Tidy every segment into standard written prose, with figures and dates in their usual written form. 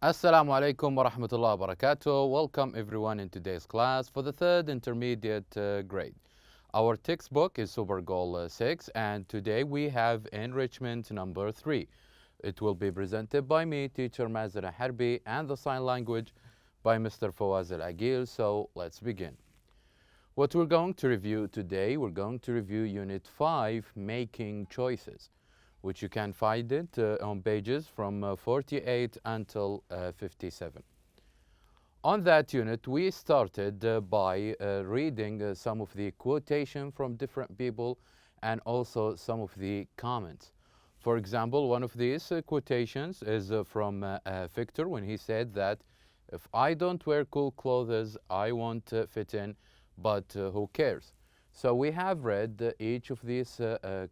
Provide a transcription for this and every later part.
Assalamu alaikum wa rahmatullahi wa barakatuh. Welcome everyone in today's class for the third intermediate grade. Our textbook is Super Goal 6 and today we have enrichment number 3. It will be presented by me, teacher Mazara Harbi, and the sign language by Mr. Fawaz Al-Agil. So let's begin. What we're going to review today, we're going to review Unit 5, Making Choices, which you can find it on pages from 48 until 57. On that unit, we started by reading some of the quotation from different people and also some of the comments. For example, one of these quotations is from Victor when he said that if I don't wear cool clothes, I won't fit in, but who cares? So we have read each of these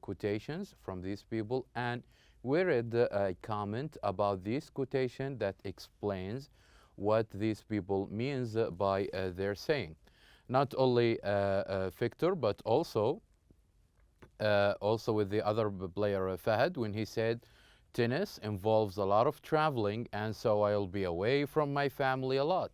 quotations from these people, and we read a comment about this quotation that explains what these people means by their saying. Not only Victor, but also with the other player Fahad when he said, tennis involves a lot of traveling and so I'll be away from my family a lot.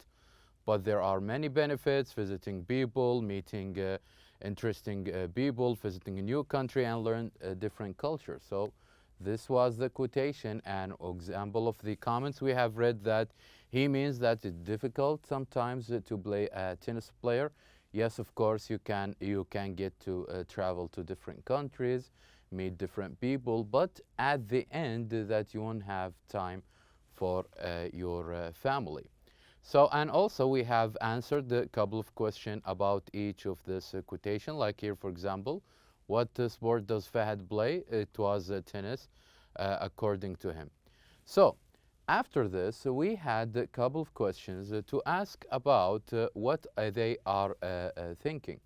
But there are many benefits, visiting people, meeting interesting people, visiting a new country and learn a different culture. So this was the quotation and example of the comments we have read that he means that it's difficult sometimes to play a tennis player. Yes, of course you can get to travel to different countries, meet different people, but at the end that you won't have time for your family. So, and also we have answered a couple of questions about each of this quotation, like here, for example, what sport does Fahad play? It was tennis, according to him. So, after this, we had a couple of questions to ask about what they are thinking.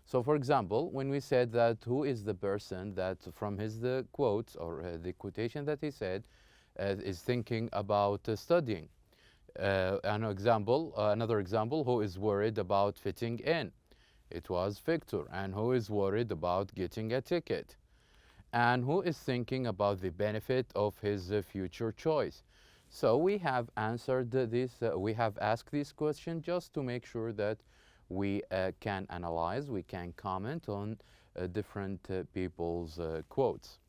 So, for example, when we said that who is the person that from his the quotes or the quotation that he said is thinking about studying. Another example, who is worried about fitting in? It was Victor. And who is worried about getting a ticket? And who is thinking about the benefit of his future choice? So we have answered we have asked this question just to make sure that we can analyze, we can comment on different people's quotes.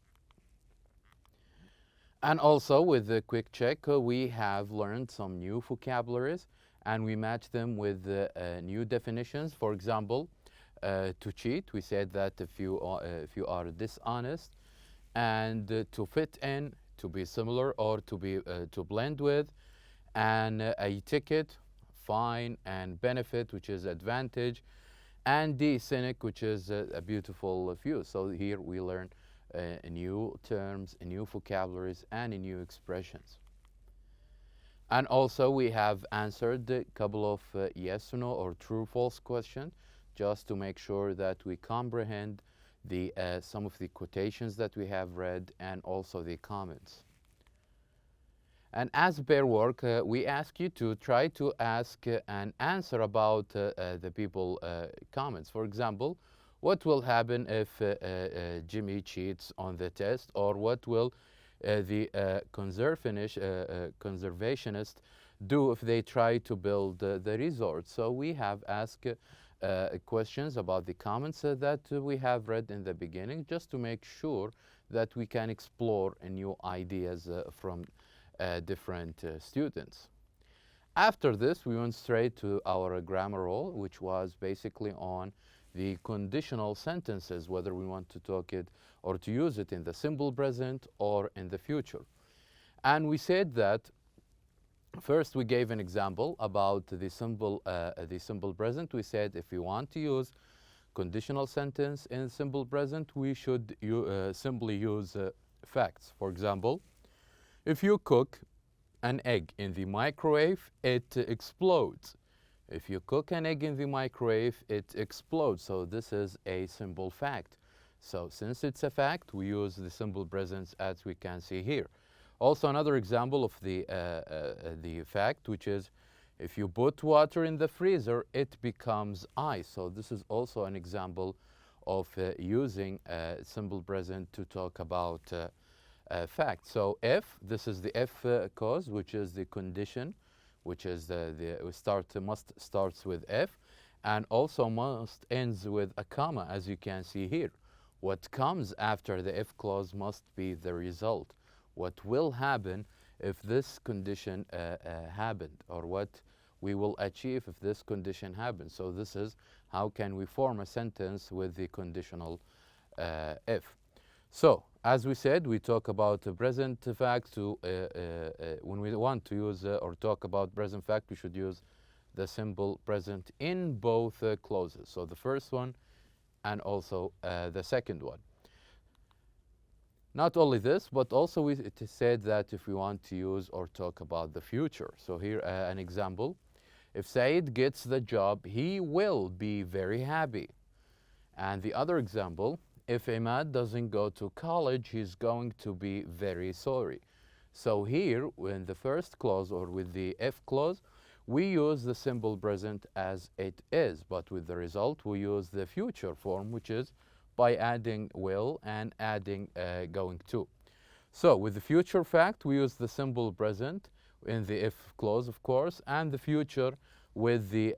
And also with the quick check, we have learned some new vocabularies and we match them with new definitions. For example, to cheat, we said that if you are dishonest, and to fit in, to be similar or to blend with, and a ticket, fine, and benefit, which is advantage, and the scenic, which is a beautiful view. So here we learn new terms, new vocabularies, and new expressions. And also we have answered a couple of yes or no or true false questions just to make sure that we comprehend the some of the quotations that we have read and also the comments. And as pair work, we ask you to try to ask and answer about the people comments. For example, what will happen if Jimmy cheats on the test, or what will the conservationist do if they try to build the resort? So we have asked questions about the comments that we have read in the beginning, just to make sure that we can explore new ideas from different students. After this, we went straight to our grammar role, which was basically on the conditional sentences, whether we want to talk it or to use it in the simple present or in the future. And we said that first we gave an example about the simple present. We said if we want to use conditional sentence in simple present, we should simply use facts. For example, if you cook an egg in the microwave, it explodes. If you cook an egg in the microwave, it explodes. So this is a simple fact. So since it's a fact, we use the simple present as we can see here. Also another example of the fact, which is if you put water in the freezer, it becomes ice. So this is also an example of using simple present to talk about fact. So if, this is the if clause, which is the condition, which is must starts with if, and also must ends with a comma, as you can see here. What comes after the if clause must be the result. What will happen if this condition happened, or what we will achieve if this condition happens. So this is how can we form a sentence with the conditional if. So as we said, we talk about the present fact to when we want to use or talk about present fact, we should use the simple present in both clauses. So the first one and also the second one. Not only this, but also it is said that if we want to use or talk about the future. So here an example. If Said gets the job, he will be very happy. And the other example, if Imad doesn't go to college, he's going to be very sorry. So here, in the first clause or with the if clause, we use the simple present as it is, but with the result, we use the future form, which is by adding will and adding going to. So with the future fact, we use the simple present in the if clause, of course, and the future with the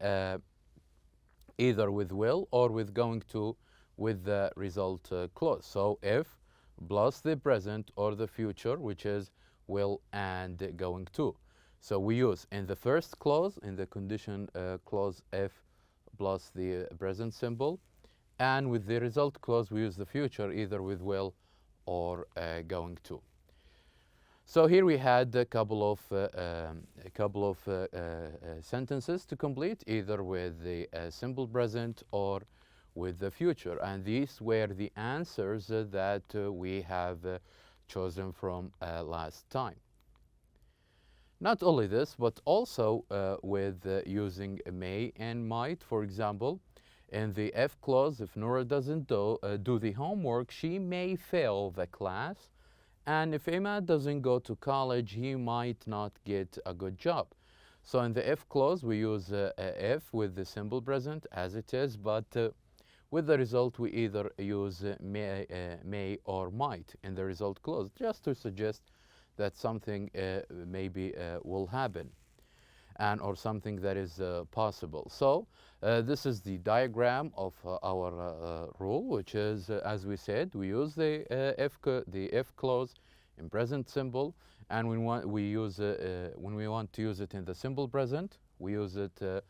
either with will or with going to with the result clause. So if plus the present or the future, which is will and going to. So we use in the first clause, in the condition clause, if plus the present symbol, and with the result clause we use the future either with will or going to. So here we had a couple of sentences to complete, either with the simple present or with the future, and these were the answers that we have chosen from last time. Not only this, but also with using may and might. For example, in the if clause, if Nora doesn't do the homework, she may fail the class. And if Imad doesn't go to college, he might not get a good job. So in the if clause, we use if with the simple present as it is, but with the result, we either use may or might in the result clause, just to suggest that something maybe will happen, and or something that is possible. So this is the diagram of our rule, which is, as we said, we use the if clause in present simple, and when we want to use it in the simple present, we use it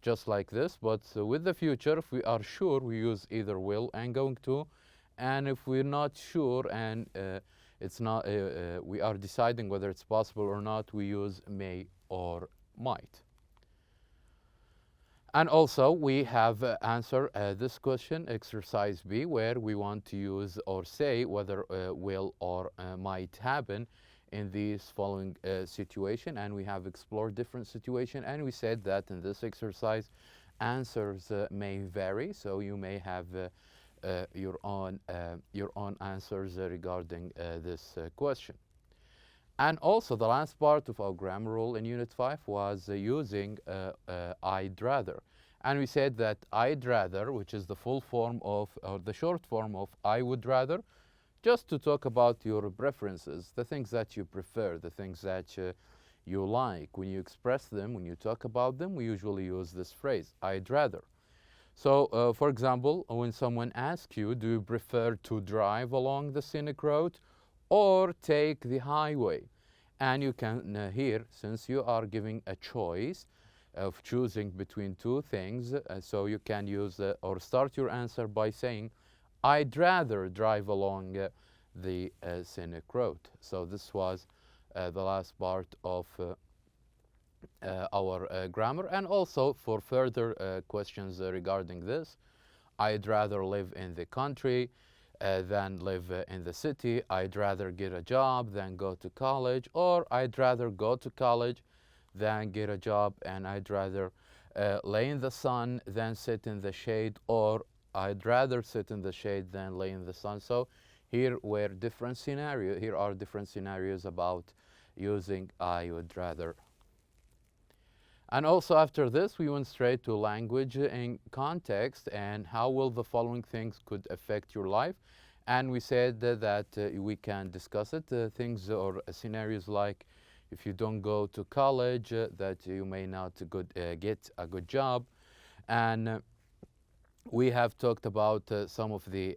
just like this. But with the future, if we are sure, we use either will and going to, and if we're not sure and it's not, we are deciding whether it's possible or not, we use may or might. And also we have answer this question, exercise B, where we want to use or say whether will or might happen in these following situation, and we have explored different situation, and we said that in this exercise answers may vary, so you may have your own answers regarding this question. And also the last part of our grammar rule in Unit 5 was using I'd rather. And we said that I'd rather, which is the full form of, or the short form of I would rather, just to talk about your preferences, the things that you prefer, the things that you like. When you express them, when you talk about them, we usually use this phrase, I'd rather. So, for example, when someone asks you, do you prefer to drive along the scenic road or take the highway? And you can here, since you are giving a choice of choosing between two things, so you can use or start your answer by saying, I'd rather drive along the scenic road. So this was the last part of our grammar. And also for further questions regarding this, I'd rather live in the country than live in the city. I'd rather get a job than go to college, or I'd rather go to college than get a job, and I'd rather lay in the sun than sit in the shade, or I'd rather sit in the shade than lay in the sun. So here are different scenarios about using I would rather. And also after this, we went straight to language in context and how will the following things could affect your life. And we said that we can discuss it, things or scenarios like if you don't go to college, that you may not get a good job. And we have talked about some of the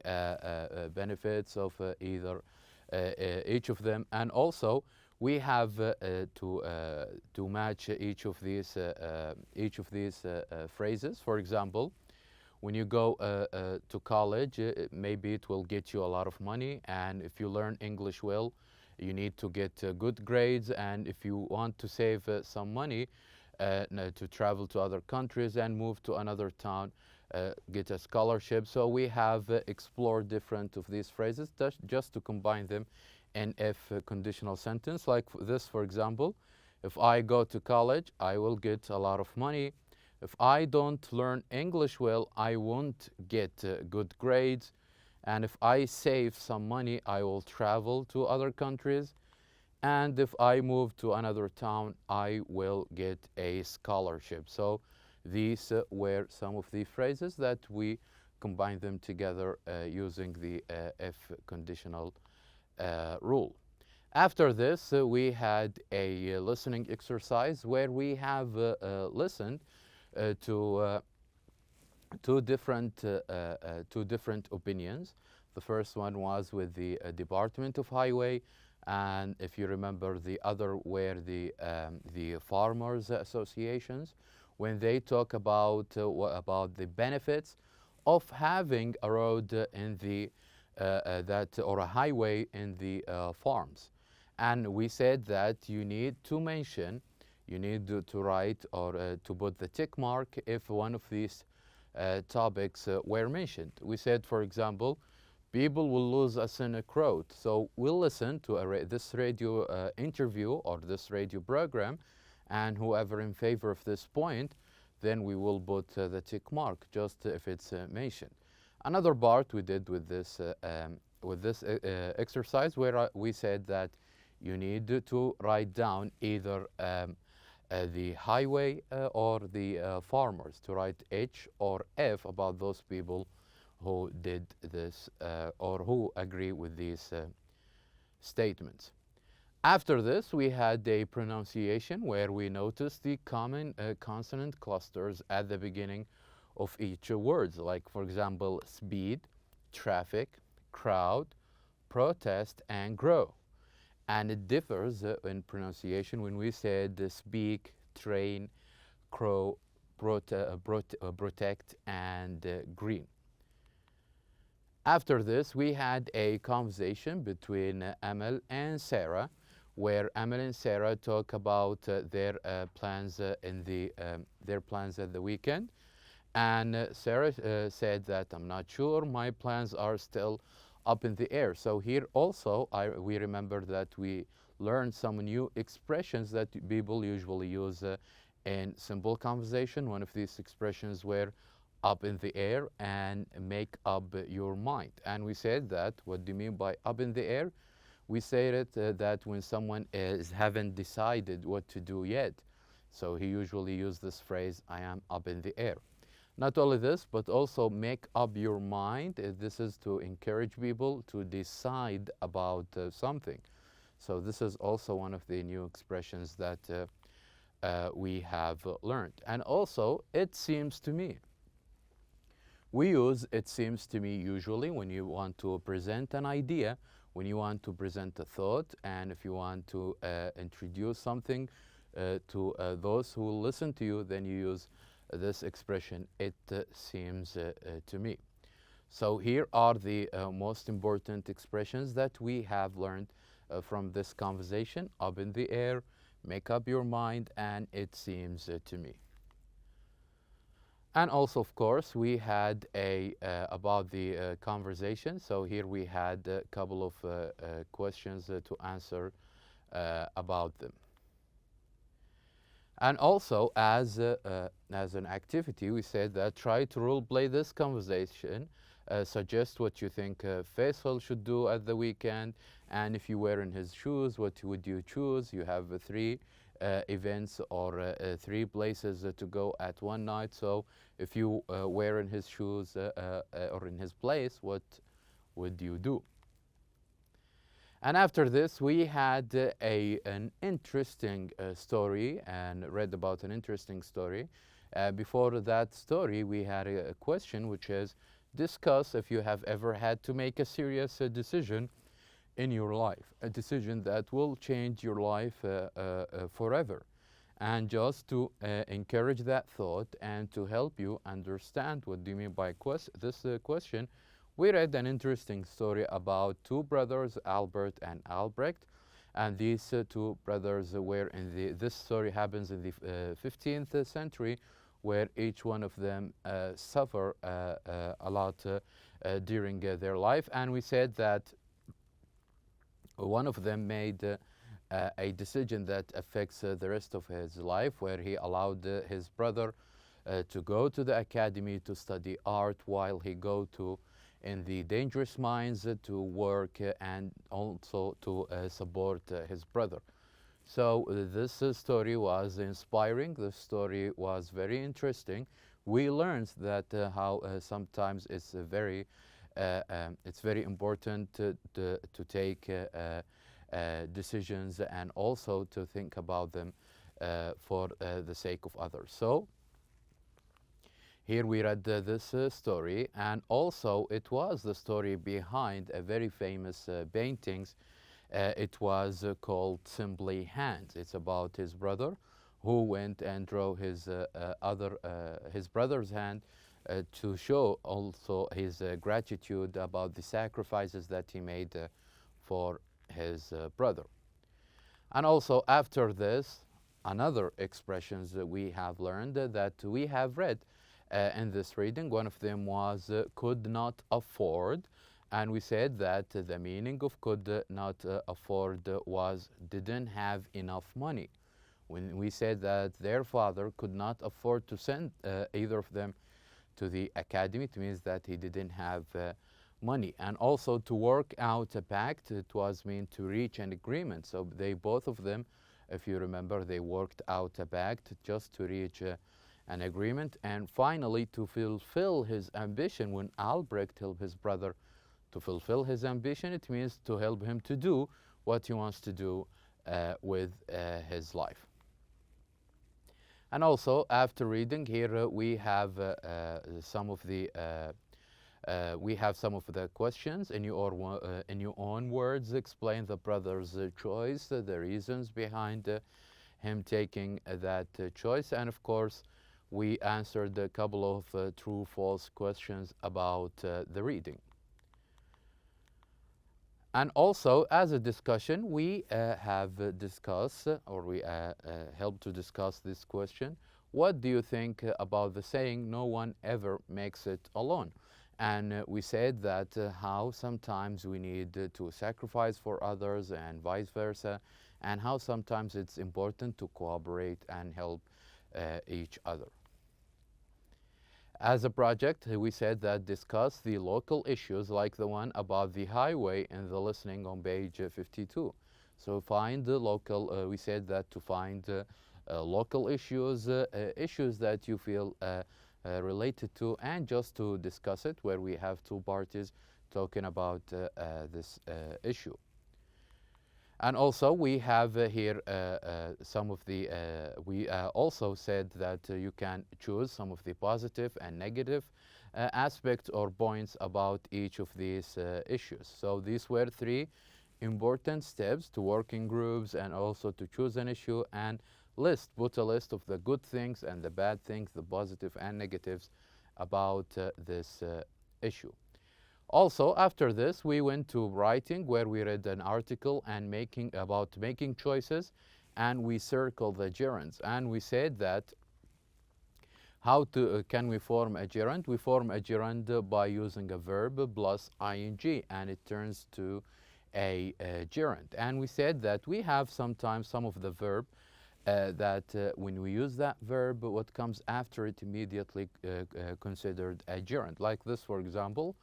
benefits of each of them, and also we have to match each of these phrases. For example, when you go to college, maybe it will get you a lot of money, and if you learn English well, you need to get good grades, and if you want to save some money to travel to other countries and move to another town, get a scholarship. So we have explored different of these phrases just to combine them in if conditional sentence, like this, for example. If I go to college, I will get a lot of money. If I don't learn English well, I won't get good grades. And if I save some money, I will travel to other countries. And if I move to another town, I will get a scholarship. So these were some of the phrases that we combined them together using the if conditional rule. After this, we had a listening exercise where we have listened to two different opinions. The first one was with the Department of Highway, and if you remember, the other were the farmers associations, when they talk about the benefits of having a road in the or a highway in the farms. And we said that you need to mention, you need to write or to put the tick mark if one of these topics were mentioned. We said, for example, people will lose a scenic road. So we'll listen to this radio interview or this radio program, and whoever in favor of this point, then we will put the tick mark just if it's mentioned. Another part we did with this exercise where we said that you need to write down either the highway or the farmers, to write H or F about those people who did this or who agree with these statements. After this, we had a pronunciation where we noticed the common consonant clusters at the beginning of each words, like, for example, speed, traffic, crowd, protest, and grow. And it differs in pronunciation when we said speak, train, crow, protect, and green. After this, we had a conversation between Amal and Sarah, where Amal and Sarah talk about their plans their plans at the weekend. And Sarah said that I'm not sure, my plans are still up in the air. So here also we remember that we learned some new expressions that people usually use in simple conversation. One of these expressions were up in the air and make up your mind. And we said that, what do you mean by up in the air? We said it that when someone haven't decided what to do yet. So he usually used this phrase, I am up in the air. Not only this, but also make up your mind. This is to encourage people to decide about something. So this is also one of the new expressions that we have learned. And also, it seems to me. We use it seems to me usually when you want to present an idea, when you want to present a thought, and if you want to introduce something to those who listen to you, then you use this expression, it seems to me. So here are the most important expressions that we have learned from this conversation: up in the air, make up your mind, and it seems to me. And also, of course, we had about the conversation. So here we had a couple of questions to answer about them. And also, as an activity, we said that try to role play this conversation. Suggest what you think Faisal should do at the weekend, and if you were in his shoes, what would you choose? You have three events or three places to go at one night. So if you were in his shoes or in his place, what would you do? And after this, we had an interesting story and read about an interesting story. Before that story, we had a question, which is discuss if you have ever had to make a serious decision in your life, a decision that will change your life forever. And just to encourage that thought and to help you understand what do you mean by this question, we read an interesting story about two brothers, Albert and Albrecht. And these two brothers were this story happens in the 15th century, where each one of them suffer a lot during their life. And we said that one of them made a decision that affects the rest of his life, where he allowed his brother to go to the academy to study art while he go to in the dangerous mines to work and also to support his brother. So this story was inspiring. The story was very interesting. We learned that how sometimes it's very important to take decisions and also to think about them for the sake of others. So here we read this story, and also it was the story behind a very famous paintings. It was called Simply Hands. It's about his brother who went and drew his his brother's hand to show also his gratitude about the sacrifices that he made for his brother. And also after this, another expressions that we have learned that we have read in this reading. One of them was could not afford, and we said that the meaning of could not afford was didn't have enough money. When we said that their father could not afford to send either of them to the academy, it means that he didn't have money. And also to work out a pact, it was meant to reach an agreement. So they both of them, if you remember, they worked out a pact just to reach an agreement. And finally, to fulfill his ambition, when Albrecht helped his brother to fulfill his ambition, it means to help him to do what he wants to do with his life. And also, after reading here, we have some of the questions in your own words. Explain the brother's choice, the reasons behind him taking that choice, and of course, we answered a couple of true-false questions about the reading. And also, as a discussion, we have discussed, or we helped to discuss this question. What do you think about the saying, no one ever makes it alone? And we said that how sometimes we need to sacrifice for others and vice versa, and how sometimes it's important to cooperate and help each other. As a project, we said that discuss the local issues like the one about the highway in the listening on page 52. So find the local, we said that to find local issues, issues that you feel related to, and just to discuss it, where we have two parties talking about this issue. And also we have here some of the, we also said that you can choose some of the positive and negative aspects or points about each of these issues. So these were three important steps to work in groups and also to choose an issue and put a list of the good things and the bad things, the positive and negatives about this issue. Also, after this, we went to writing, where we read an article and making choices, and we circled the gerunds. And we said that how can we form a gerund? We form a gerund by using a verb plus ing, and it turns to a gerund. And we said that we have sometimes some of the verb that when we use that verb, what comes after it immediately considered a gerund. Like this, for example,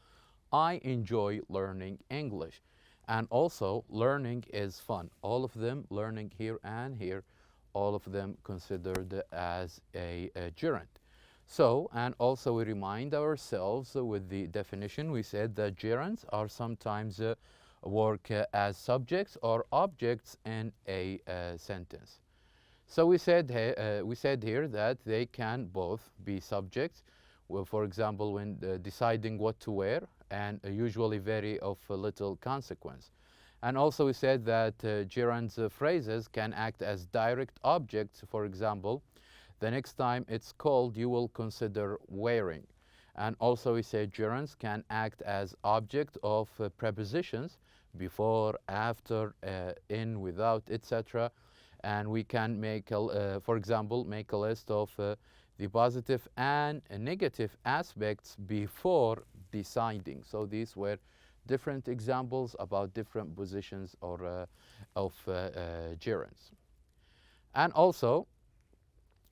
I enjoy learning English. And also, learning is fun. All of them, learning here and here, all of them considered as a gerund. So, and also we remind ourselves with the definition, we said that gerunds are sometimes work as subjects or objects in a sentence. So we said here that they can both be subjects, well, for example, when deciding what to wear, and usually very of little consequence. And also we said that gerund phrases can act as direct objects. For example, the next time it's cold, you will consider wearing. And also we say gerunds can act as object of prepositions, before, after, in, without, etc. And we can make, for example, make a list of the positive and negative aspects before deciding. So these were different examples about different positions or of gerunds. And also,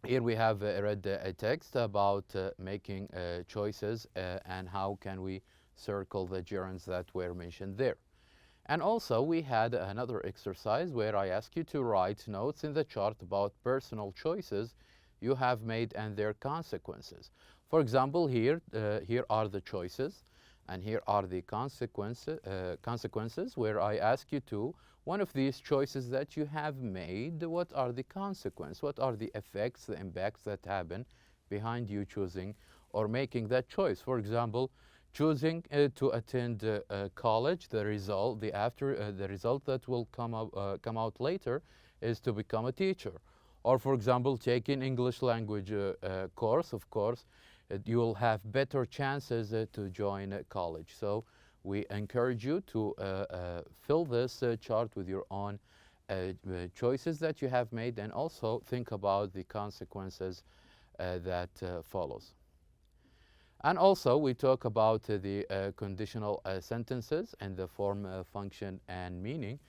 here we have read a text about making choices and how can we circle the gerunds that were mentioned there. And also we had another exercise where I ask you to write notes in the chart about personal choices you have made and their consequences. For example, here are the choices, and here are the consequences where I ask you to, one of these choices that you have made, what are the consequences? What are the effects, the impacts that happen behind you choosing or making that choice? For example, choosing to attend college, the result that will come out later is to become a teacher. Or for example, taking English language course, of course, you will have better chances to join college. So we encourage you to fill this chart with your own choices that you have made, and also think about the consequences that follows. And also we talk about the conditional sentences and the form, function, and meaning.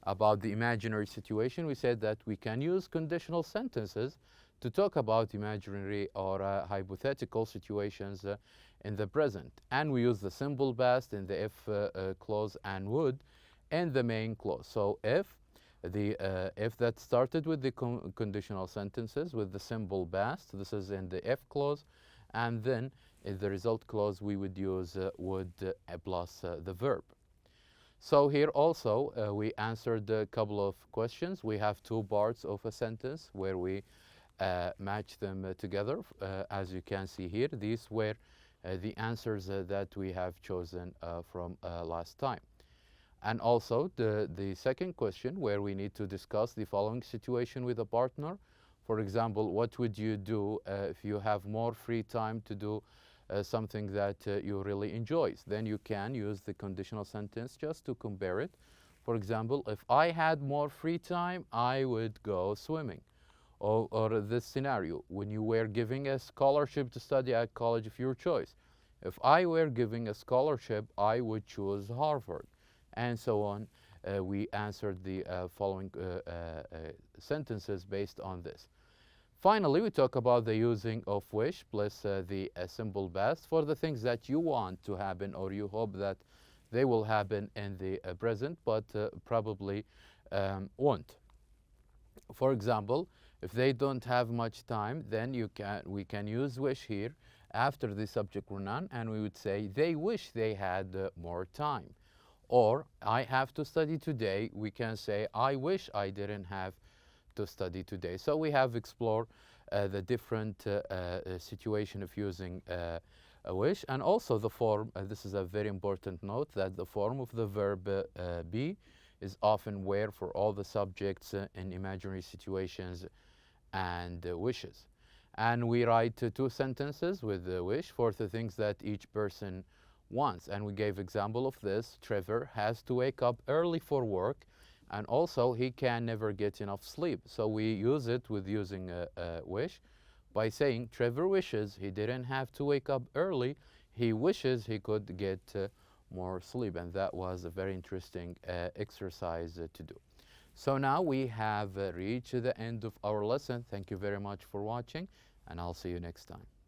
About the imaginary situation, we said that we can use conditional sentences to talk about imaginary or hypothetical situations in the present. And we use the simple past in the if clause and would in the main clause. So if that started with the conditional sentences with the simple past, this is in the if clause, and then in the result clause we would use would plus the verb. So here also we answered a couple of questions. We have two parts of a sentence where we match them together. As you can see here, these were the answers that we have chosen from last time. And also the second question, where we need to discuss the following situation with a partner. For example, what would you do if you have more free time to do something that you really enjoy? Then you can use the conditional sentence just to compare it. For example, if I had more free time, I would go swimming. Or this scenario, when you were giving a scholarship to study at college of your choice. If I were giving a scholarship, I would choose Harvard, and so on. We answered the following sentences based on this. Finally, we talk about the using of wish plus the simple past for the things that you want to happen or you hope that they will happen in the present, but probably won't. For example, if they don't have much time, then we can use wish here after the subject pronoun, and we would say they wish they had more time. Or I have to study today, we can say I wish I didn't have to study today. So we have explored the different situation of using a wish, and also the form. This is a very important note, that the form of the verb be is often where for all the subjects in imaginary situations and wishes. And we write two sentences with the wish for the things that each person wants. And we gave example of this. Trevor has to wake up early for work, and also he can never get enough sleep. So we use it with using a wish by saying Trevor wishes he didn't have to wake up early. He wishes he could get more sleep. And that was a very interesting exercise to do. So now we have reached the end of our lesson. Thank you very much for watching, and I'll see you next time.